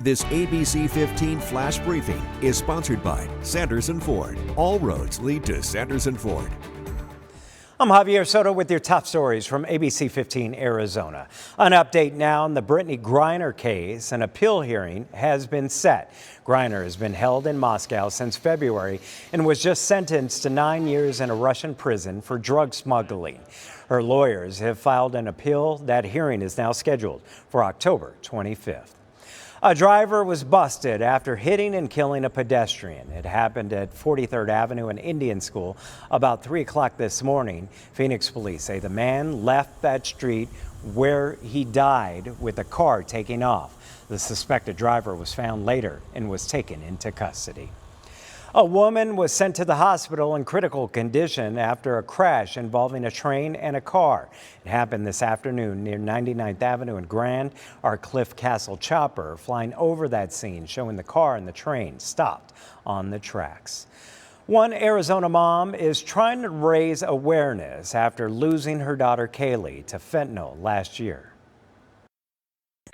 This ABC15 Flash Briefing is sponsored by Sanderson Ford. All roads lead to Sanderson Ford. I'm Javier Soto with your top stories from ABC15 Arizona. An update now on the Brittany Griner case. An appeal hearing has been set. Griner has been held in Moscow since February and was just sentenced to 9 years in a Russian prison for drug smuggling. Her lawyers have filed an appeal. That hearing is now scheduled for October 25th. A driver was busted after hitting and killing a pedestrian. It happened at 43rd Avenue and Indian School about 3 o'clock this morning. Phoenix police say the man left that street where he died with a car taking off. The suspected driver was found later and was taken into custody. A woman was sent to the hospital in critical condition after a crash involving a train and a car. It happened this afternoon near 99th Avenue and Grand. Our Cliff Castle chopper flying over that scene, showing the car and the train stopped on the tracks. One Arizona mom is trying to raise awareness after losing her daughter Kaylee to fentanyl last year.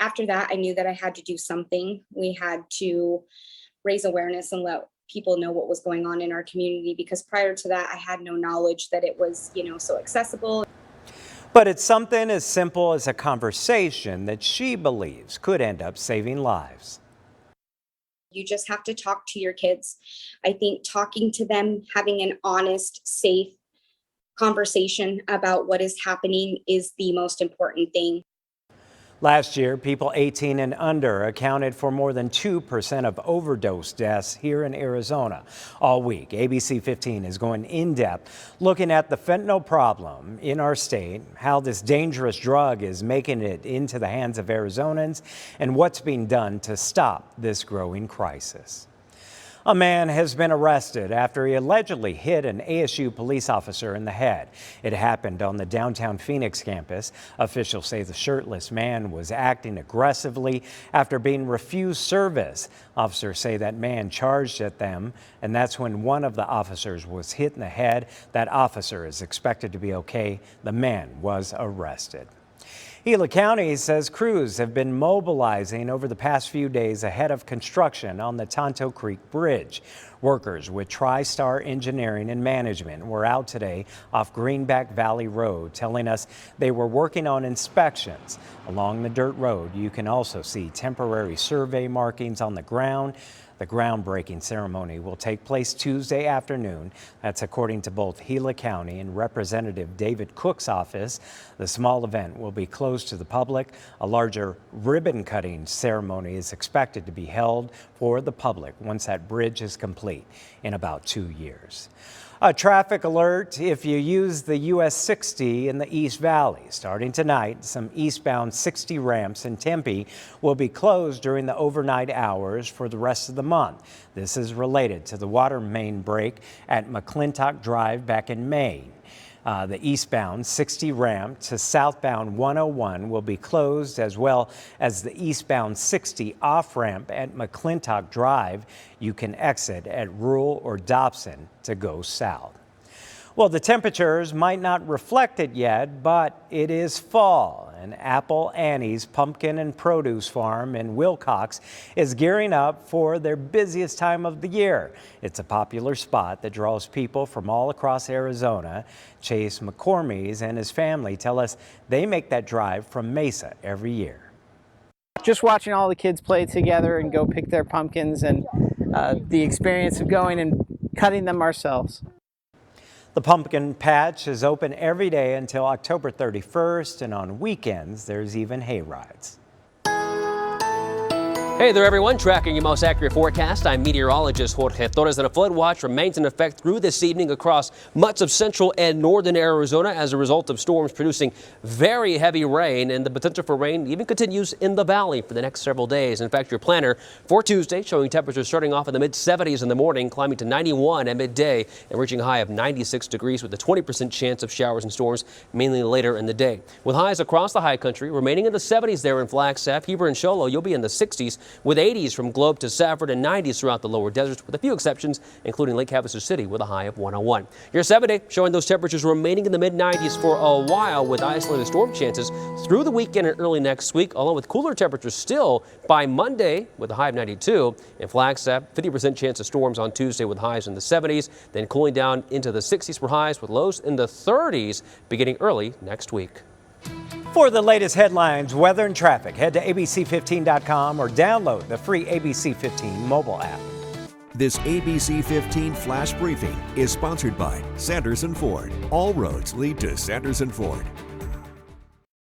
After that, I knew that I had to do something. We had to raise awareness and let people know what was going on in our community, because prior to that, I had no knowledge that it was, so accessible. But it's something as simple as a conversation that she believes could end up saving lives. You just have to talk to your kids. I think talking to them, having an honest, safe conversation about what is happening is the most important thing. Last year, people 18 and under accounted for more than 2% of overdose deaths here in Arizona. All week, ABC15 is going in-depth, looking at the fentanyl problem in our state, how this dangerous drug is making it into the hands of Arizonans, and what's being done to stop this growing crisis. A man has been arrested after he allegedly hit an ASU police officer in the head. It happened on the downtown Phoenix campus. Officials say the shirtless man was acting aggressively after being refused service. Officers say that man charged at them, and that's when one of the officers was hit in the head. That officer is expected to be okay. The man was arrested. Gila County says crews have been mobilizing over the past few days ahead of construction on the Tonto Creek Bridge. Workers with TriStar Engineering and Management were out today off Greenback Valley Road, telling us they were working on inspections. Along the dirt road, you can also see temporary survey markings on the ground. The groundbreaking ceremony will take place Tuesday afternoon. That's according to both Gila County and Representative David Cook's office. The small event will be closed to the public. A larger ribbon-cutting ceremony is expected to be held for the public once that bridge is complete in about 2 years. A traffic alert if you use the US 60 in the East Valley. Starting tonight, some eastbound 60 ramps in Tempe will be closed during the overnight hours for the rest of the month. This is related to the water main break at McClintock Drive back in May. The eastbound 60 ramp to southbound 101 will be closed, as well as the eastbound 60 off-ramp at McClintock Drive. You can exit at Rural or Dobson to go south. Well, the temperatures might not reflect it yet, but it is fall, and Apple Annie's Pumpkin and Produce Farm in Wilcox is gearing up for their busiest time of the year. It's a popular spot that draws people from all across Arizona. Chase McCormies and his family tell us they make that drive from Mesa every year. Just watching all the kids play together and go pick their pumpkins, and the experience of going and cutting them ourselves. The pumpkin patch is open every day until October 31st, and on weekends there's even hay rides. Hey there, everyone. Tracking your most accurate forecast. I'm meteorologist Jorge Torres, and a flood watch remains in effect through this evening across much of central and northern Arizona as a result of storms producing very heavy rain, and the potential for rain even continues in the valley for the next several days. In fact, your planner for Tuesday showing temperatures starting off in the mid-70s in the morning, climbing to 91 at midday, and reaching a high of 96 degrees with a 20% chance of showers and storms mainly later in the day. With highs across the high country remaining in the 70s there in Flagstaff, Heber and Show Low, you'll be in the 60s. with 80s from Globe to Safford and 90s throughout the lower deserts, with a few exceptions, including Lake Havasu City with a high of 101. Your 7-day showing those temperatures remaining in the mid-90s for a while, with isolated storm chances through the weekend and early next week, along with cooler temperatures still by Monday with a high of 92. In Flagstaff, 50% chance of storms on Tuesday with highs in the 70s, then cooling down into the 60s for highs with lows in the 30s beginning early next week. For the latest headlines, weather and traffic, head to abc15.com or download the free ABC15 mobile app. This ABC15 Flash Briefing is sponsored by Sanderson Ford. All roads lead to Sanderson Ford.